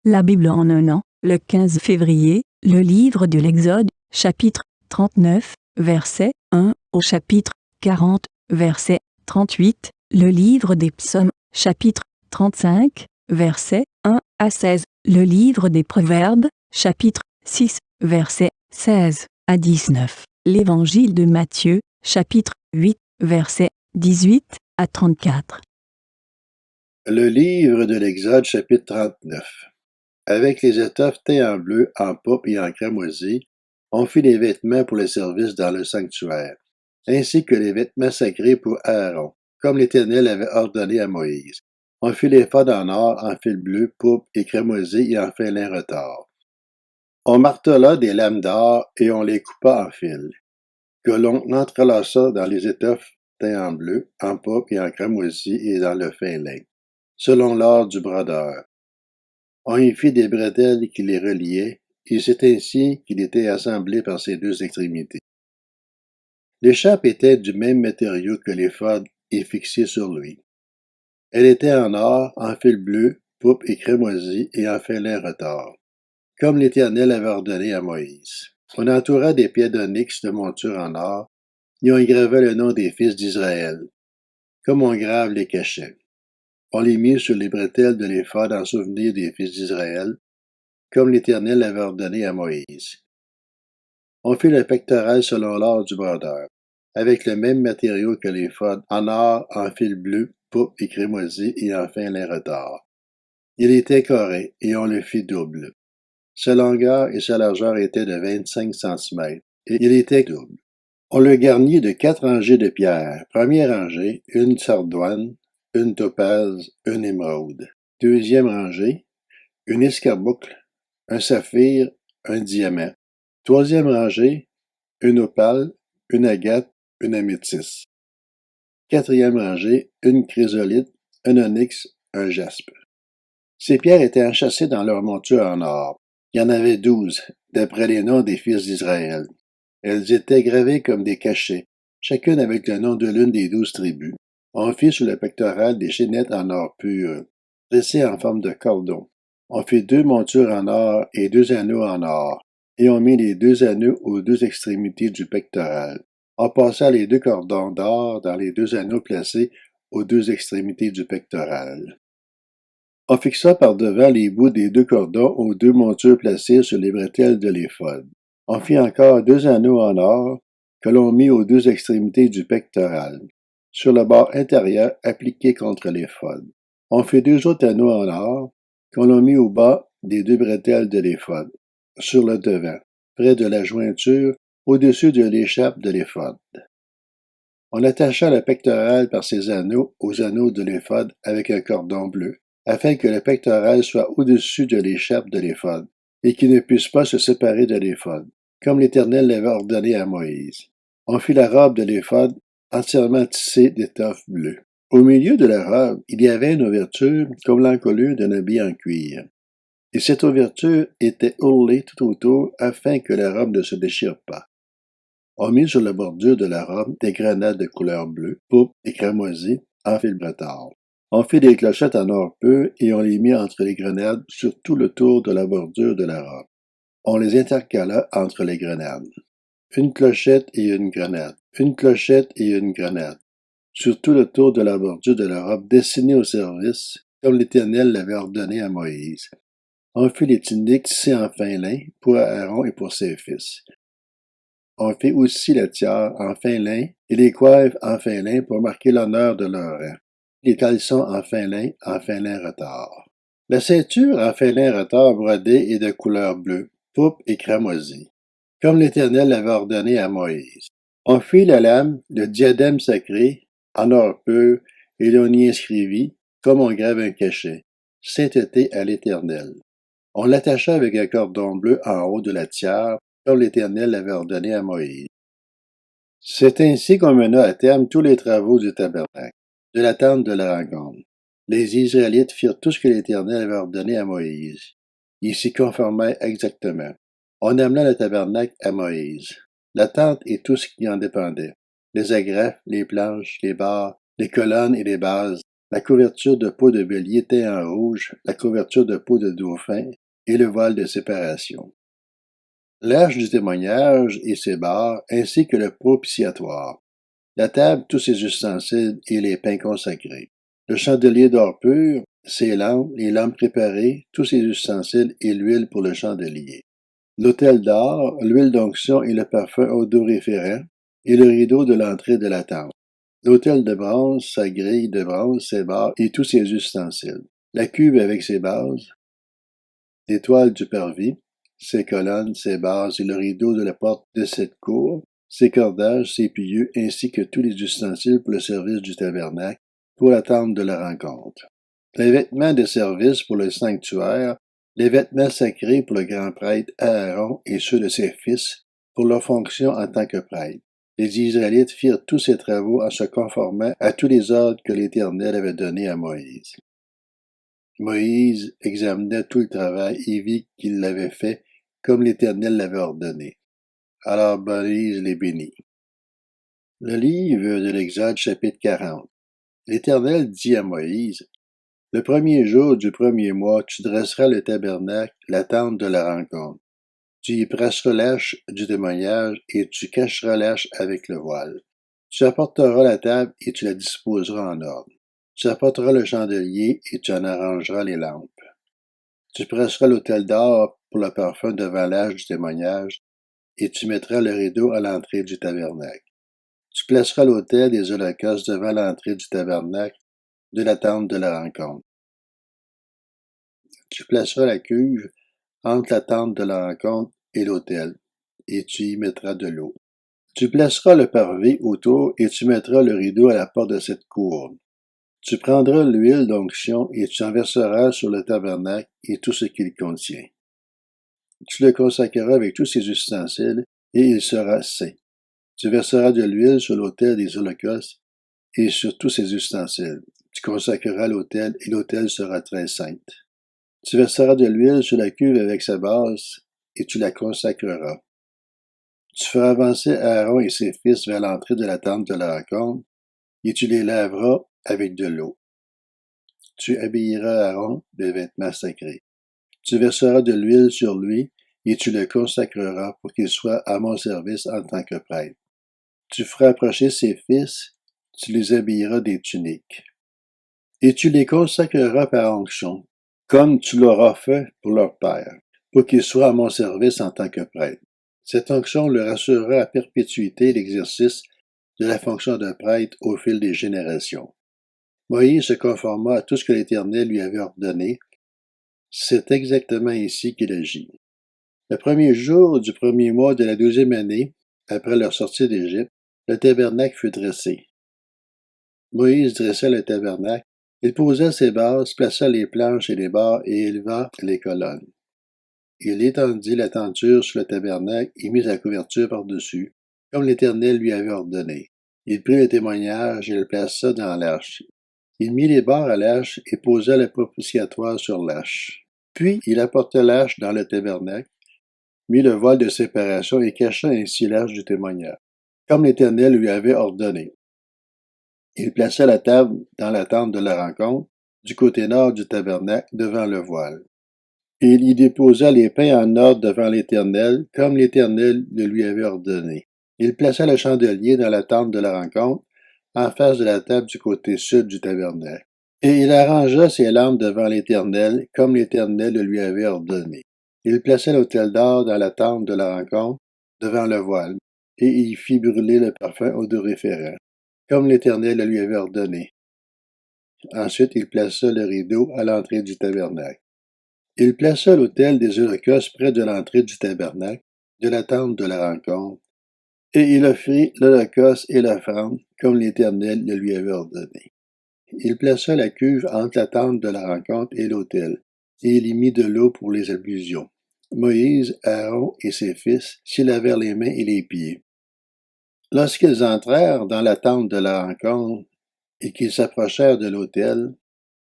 La Bible en un an, le 15 février, le livre de l'Exode, chapitre 39, verset 1 au chapitre 40, verset 38, le livre des psaumes, chapitre 35, verset 1 à 16, le livre des proverbes, chapitre 6, verset 16 à 19, l'évangile de Matthieu, chapitre 8, verset 18 à 34. Le livre de l'Exode, chapitre 39. Avec les étoffes teintes en bleu, en pourpre et en cramoisi, on fit les vêtements pour le service dans le sanctuaire, ainsi que les vêtements sacrés pour Aaron, comme l'Éternel avait ordonné à Moïse. On fit les l'éphod en or, en fil bleu, pourpre et cramoisi et en fin lin retors. On martela des lames d'or et on les coupa en fils, que l'on entrelaça dans les étoffes teintes en bleu, en pourpre et en cramoisi et dans le fin lin, selon l'ordre du brodeur. On y fit des bretelles qui les reliaient, et c'est ainsi qu'il était assemblé par ses deux extrémités. L'écharpe était du même matériau que l'éphod et fixée sur lui. Elle était en or, en fil bleu, pourpre et cramoisi et en fin lin retors, comme l'Éternel avait ordonné à Moïse. On entoura des pieds d'onyx de monture en or, et on y gravait le nom des fils d'Israël, comme on grave les cachets. On les mit sur les bretelles de l'éphod en souvenir des fils d'Israël, comme l'Éternel l'avait ordonné à Moïse. On fit le pectoral selon l'ordre du brodeur, avec le même matériau que l'éphod, en or, en fil bleu, pourpre et cramoisi et en fin lin retors. Il était carré, et on le fit double. Sa longueur et sa largeur étaient de 25 centimètres, et il était double. On le garnit de 4 rangées de pierres. Première rangée, une sardoine, une topaze, une émeraude. Deuxième rangée, une escarboucle, un saphir, un diamant. Troisième rangée, une opale, une agate, une améthyste. Quatrième rangée, une chrysolite, un onyx, un jaspe. Ces pierres étaient enchâssées dans leur monture en or. Il y en avait 12, d'après les noms des fils d'Israël. Elles étaient gravées comme des cachets, chacune avec le nom de l'une des 12 tribus. On fit sur le pectoral des chaînettes en or pur, dressées en forme de cordon. On fit 2 montures en or et 2 anneaux en or, et on mit les 2 anneaux aux 2 extrémités du pectoral. On passa les 2 cordons d'or dans les 2 anneaux placés aux 2 extrémités du pectoral. On fixa par devant les bouts des 2 cordons aux 2 montures placées sur les bretelles de l'éphod. On fit encore 2 anneaux en or que l'on mit aux 2 extrémités du pectoral, sur le bord intérieur appliqué contre l'éphod. On fit 2 autres anneaux en or qu'on l'on mit au bas des 2 bretelles de l'éphod, sur le devant, près de la jointure, au-dessus de l'écharpe de l'éphod. On attacha le pectoral par ces anneaux aux anneaux de l'éphod avec un cordon bleu, afin que le pectoral soit au-dessus de l'écharpe de l'éphod, et qu'il ne puisse pas se séparer de l'éphod, comme l'Éternel l'avait ordonné à Moïse. On fit la robe de l'éphod entièrement tissée d'étoffe bleue. Au milieu de la robe, il y avait une ouverture comme l'encolure d'un habit en cuir. Et cette ouverture était ourlée tout autour afin que la robe ne se déchire pas. On mit sur la bordure de la robe des grenades de couleur bleue, pourpre et cramoisi en fil bretard. On fit des clochettes en or pur et on les mit entre les grenades sur tout le tour de la bordure de la robe. On les intercala entre les grenades. Une clochette et une grenade, une clochette et une grenade, sur tout le tour de la bordure de la robe destinée au service, comme l'Éternel l'avait ordonné à Moïse. On fit les tuniques tissées en fin lin pour Aaron et pour ses fils. On fit aussi la tiare en fin lin et les coiffes en fin lin pour marquer l'honneur de leur rang. Les caleçons en fin lin retors. La ceinture en fin lin retors brodée est de couleur bleue, pourpre et cramoisi, comme l'Éternel l'avait ordonné à Moïse. On fit la lame, le diadème sacré, en or pur, et l'on y inscrivit, comme on grave un cachet, sainteté à l'Éternel. On l'attacha avec un cordon bleu en haut de la tiare, comme l'Éternel l'avait ordonné à Moïse. C'est ainsi qu'on mena à terme tous les travaux du tabernacle, de la tente de la rencontre. Les Israélites firent tout ce que l'Éternel avait ordonné à Moïse. Ils s'y conformèrent exactement. On amena le tabernacle à Moïse, la tente et tout ce qui en dépendait, les agrafes, les planches, les barres, les colonnes et les bases, la couverture de peau de bélier teint en rouge, la couverture de peau de dauphin et le voile de séparation. L'arche du témoignage et ses barres, ainsi que le propitiatoire. La table, tous ses ustensiles et les pains consacrés. Le chandelier d'or pur, ses lampes, les lampes préparées, tous ses ustensiles et l'huile pour le chandelier. L'autel d'or, l'huile d'onction et le parfum odoriférant, et le rideau de l'entrée de la tente. L'autel de bronze, sa grille de bronze, ses barres et tous ses ustensiles. La cuve avec ses bases, l'étoile du parvis, ses colonnes, ses bases et le rideau de la porte de cette cour, ses cordages, ses piliers, ainsi que tous les ustensiles pour le service du tabernacle, pour la tente de la rencontre. Les vêtements de service pour le sanctuaire, les vêtements sacrés pour le grand prêtre Aaron et ceux de ses fils, pour leur fonction en tant que prêtre. Les Israélites firent tous ces travaux en se conformant à tous les ordres que l'Éternel avait donnés à Moïse. Moïse examina tout le travail et vit qu'il l'avait fait comme l'Éternel l'avait ordonné. Alors Moïse les bénit. Le livre de l'Exode, chapitre 40. L'Éternel dit à Moïse, « Le premier jour du premier mois, tu dresseras le tabernacle, la tente de la rencontre. Tu y presseras l'âche du témoignage et tu cacheras l'âche avec le voile. Tu apporteras la table et tu la disposeras en ordre. Tu apporteras le chandelier et tu en arrangeras les lampes. Tu presseras l'autel d'or pour le parfum devant l'âge du témoignage et tu mettras le rideau à l'entrée du tabernacle. Tu placeras l'autel des holocaustes devant l'entrée du tabernacle de la tente de la rencontre. Tu placeras la cuve entre la tente de la rencontre et l'autel, et tu y mettras de l'eau. Tu placeras le parvis autour et tu mettras le rideau à la porte de cette cour. Tu prendras l'huile d'onction et tu en verseras sur le tabernacle et tout ce qu'il contient. Tu le consacreras avec tous ses ustensiles et il sera saint. Tu verseras de l'huile sur l'autel des holocaustes et sur tous ses ustensiles. Tu consacreras l'autel et l'autel sera très sainte. Tu verseras de l'huile sur la cuve avec sa base et tu la consacreras. Tu feras avancer Aaron et ses fils vers l'entrée de la tente de la rencontre et tu les laveras avec de l'eau. Tu habilleras Aaron de vêtements sacrés. Tu verseras de l'huile sur lui et tu le consacreras pour qu'il soit à mon service en tant que prêtre. Tu feras approcher ses fils, tu les habilleras des tuniques. Et tu les consacreras par onction, comme tu l'auras fait pour leur père, pour qu'ils soient à mon service en tant que prêtre. Cette onction leur assurera à perpétuité l'exercice de la fonction de prêtre au fil des générations. Moïse se conforma à tout ce que l'Éternel lui avait ordonné. C'est exactement ici qu'il agit. Le premier jour du premier mois de la 12e année, après leur sortie d'Égypte, le tabernacle fut dressé. Moïse dressa le tabernacle, il posa ses bases, plaça les planches et les barres et éleva les colonnes. Il étendit la tenture sur le tabernacle et mit la couverture par-dessus, comme l'Éternel lui avait ordonné. Il prit le témoignage et le plaça dans l'arche. Il mit les barres à l'arche et posa le propitiatoire sur l'arche. Puis il apporta l'arche dans le tabernacle, mit le voile de séparation et cacha ainsi l'arche du témoignage, comme l'Éternel lui avait ordonné. Il plaça la table dans la tente de la rencontre, du côté nord du tabernacle, devant le voile. Et il y déposa les pains en ordre devant l'Éternel, comme l'Éternel le lui avait ordonné. Il plaça le chandelier dans la tente de la rencontre, en face de la table du côté sud du tabernacle. Et il arrangea ses lampes devant l'Éternel, comme l'Éternel le lui avait ordonné. Il plaça l'autel d'or dans la tente de la rencontre, devant le voile, et il fit brûler le parfum odoriférant, comme l'Éternel le lui avait ordonné. Ensuite, il plaça le rideau à l'entrée du tabernacle. Il plaça l'autel des holocaustes près de l'entrée du tabernacle, de la tente de la rencontre, et il offrit l'holocauste et l'offrande, comme l'Éternel le lui avait ordonné. Il plaça la cuve entre la tente de la rencontre et l'autel, et il y mit de l'eau pour les ablutions. Moïse, Aaron et ses fils s'y lavèrent les mains et les pieds. Lorsqu'ils entrèrent dans la tente de la rencontre et qu'ils s'approchèrent de l'autel,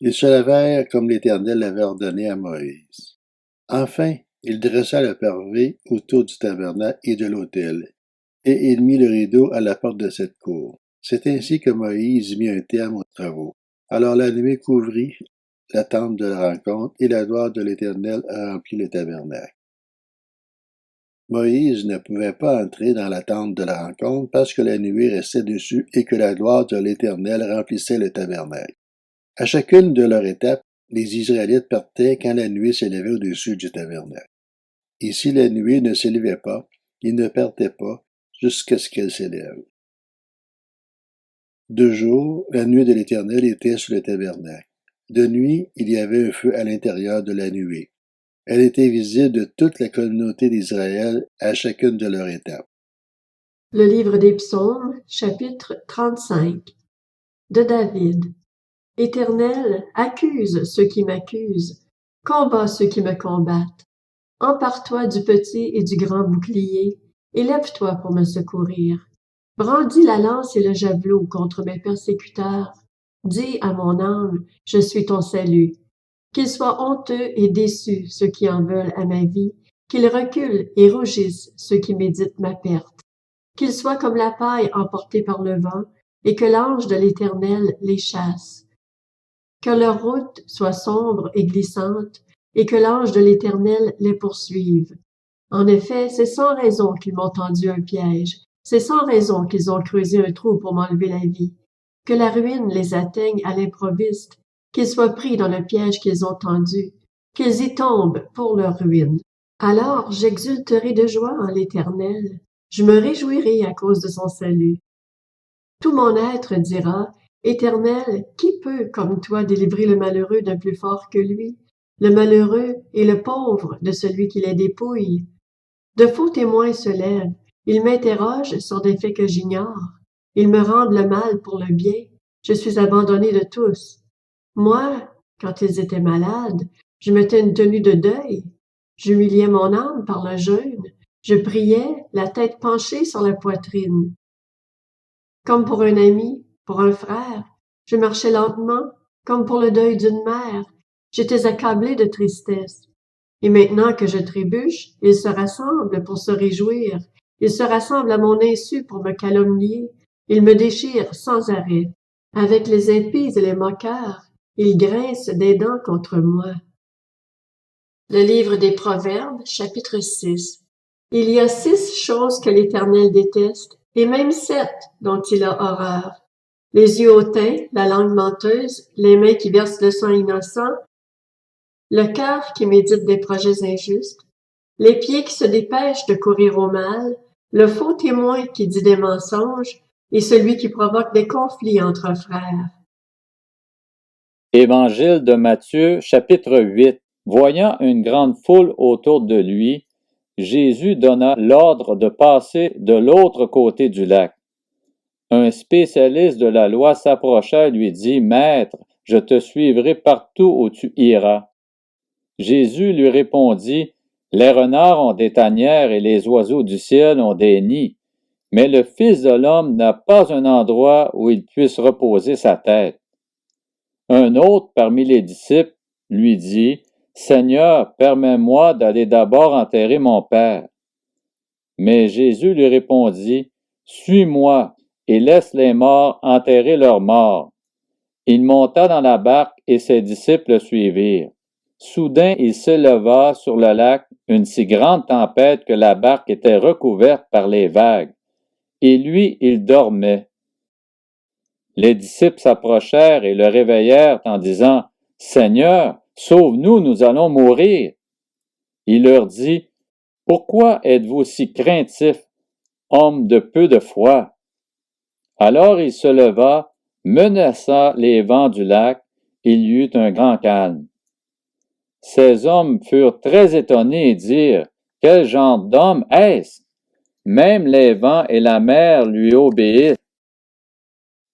ils se lavèrent comme l'Éternel l'avait ordonné à Moïse. Enfin, il dressa le parvis autour du tabernacle et de l'autel, et il mit le rideau à la porte de cette cour. C'est ainsi que Moïse mit un terme aux travaux. Alors la nuée couvrit la tente de la rencontre, et la gloire de l'Éternel remplit le tabernacle. Moïse ne pouvait pas entrer dans la tente de la rencontre parce que la nuée restait dessus et que la gloire de l'Éternel remplissait le tabernacle. À chacune de leurs étapes, les Israélites partaient quand la nuée s'élevait au-dessus du tabernacle. Et si la nuée ne s'élevait pas, ils ne partaient pas jusqu'à ce qu'elle s'élève. De jour, la nuée de l'Éternel était sur le tabernacle. De nuit, il y avait un feu à l'intérieur de la nuée. Elle était visible de toute la communauté d'Israël à chacune de leurs étapes. Le livre des Psaumes, chapitre 35. De David. Éternel, accuse ceux qui m'accusent, combat ceux qui me combattent. Empare-toi du petit et du grand bouclier, et lève-toi pour me secourir. Brandis la lance et le javelot contre mes persécuteurs. Dis à mon âme, je suis ton salut. Qu'ils soient honteux et déçus ceux qui en veulent à ma vie, qu'ils reculent et rougissent ceux qui méditent ma perte. Qu'ils soient comme la paille emportée par le vent, et que l'ange de l'Éternel les chasse. Que leur route soit sombre et glissante, et que l'ange de l'Éternel les poursuive. En effet, c'est sans raison qu'ils m'ont tendu un piège, c'est sans raison qu'ils ont creusé un trou pour m'enlever la vie. Que la ruine les atteigne à l'improviste, qu'ils soient pris dans le piège qu'ils ont tendu, qu'ils y tombent pour leur ruine. Alors j'exulterai de joie en l'Éternel, je me réjouirai à cause de son salut. Tout mon être dira, Éternel, qui peut, comme toi, délivrer le malheureux d'un plus fort que lui, le malheureux et le pauvre de celui qui les dépouille? De faux témoins se lèvent, ils m'interrogent sur des faits que j'ignore, ils me rendent le mal pour le bien, je suis abandonné de tous. Moi, quand ils étaient malades, je mettais une tenue de deuil, j'humiliais mon âme par le jeûne, je priais, la tête penchée sur la poitrine. Comme pour un ami, pour un frère, je marchais lentement, comme pour le deuil d'une mère, j'étais accablé de tristesse. Et maintenant que je trébuche, ils se rassemblent pour se réjouir, ils se rassemblent à mon insu pour me calomnier, ils me déchirent sans arrêt. Avec les impies et les moqueurs, ils grincent des dents contre moi. Le livre des Proverbes, chapitre 6. Il y a 6 choses que l'Éternel déteste, et même 7 dont il a horreur. Les yeux hautains, la langue menteuse, les mains qui versent le sang innocent, le cœur qui médite des projets injustes, les pieds qui se dépêchent de courir au mal, le faux témoin qui dit des mensonges, et celui qui provoque des conflits entre frères. Évangile de Matthieu, chapitre 8. Voyant une grande foule autour de lui, Jésus donna l'ordre de passer de l'autre côté du lac. Un spécialiste de la loi s'approcha et lui dit, « Maître, je te suivrai partout où tu iras. » Jésus lui répondit, « Les renards ont des tanières et les oiseaux du ciel ont des nids, mais le Fils de l'homme n'a pas un endroit où il puisse reposer sa tête. » Un autre parmi les disciples lui dit, « Seigneur, permets-moi d'aller d'abord enterrer mon Père. » Mais Jésus lui répondit, « Suis-moi et laisse les morts enterrer leurs morts. » Il monta dans la barque et ses disciples le suivirent. Soudain, il s'éleva sur le lac une si grande tempête que la barque était recouverte par les vagues. Et lui, il dormait. Les disciples s'approchèrent et le réveillèrent en disant, « Seigneur, sauve-nous, nous allons mourir. » Il leur dit, « Pourquoi êtes-vous si craintifs, hommes de peu de foi? » Alors il se leva, menaça les vents du lac, il y eut un grand calme. Ces hommes furent très étonnés et dirent, « Quel genre d'homme est-ce? Même les vents et la mer lui obéissent. »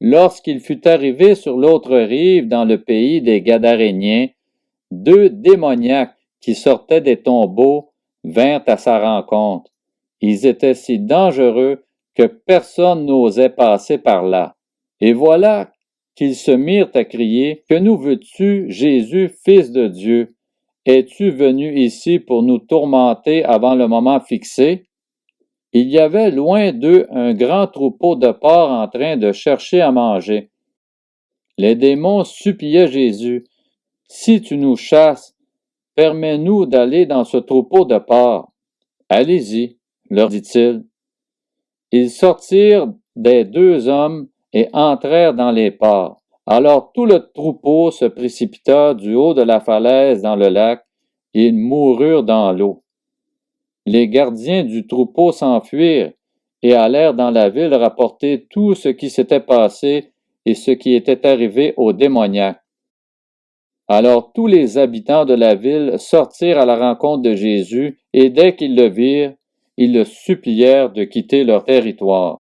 Lorsqu'il fut arrivé sur l'autre rive dans le pays des Gadaréniens, 2 démoniaques qui sortaient des tombeaux vinrent à sa rencontre. Ils étaient si dangereux que personne n'osait passer par là. Et voilà qu'ils se mirent à crier, « Que nous veux-tu, Jésus, Fils de Dieu? Es-tu venu ici pour nous tourmenter avant le moment fixé? » Il y avait loin d'eux un grand troupeau de porcs en train de chercher à manger. Les démons suppliaient Jésus, « Si tu nous chasses, permets-nous d'aller dans ce troupeau de porcs. » « Allez-y, leur dit-il. » Ils sortirent des deux hommes et entrèrent dans les porcs. Alors tout le troupeau se précipita du haut de la falaise dans le lac, et ils moururent dans l'eau. Les gardiens du troupeau s'enfuirent et allèrent dans la ville rapporter tout ce qui s'était passé et ce qui était arrivé aux démoniaques. Alors tous les habitants de la ville sortirent à la rencontre de Jésus, et dès qu'ils le virent, ils le supplièrent de quitter leur territoire.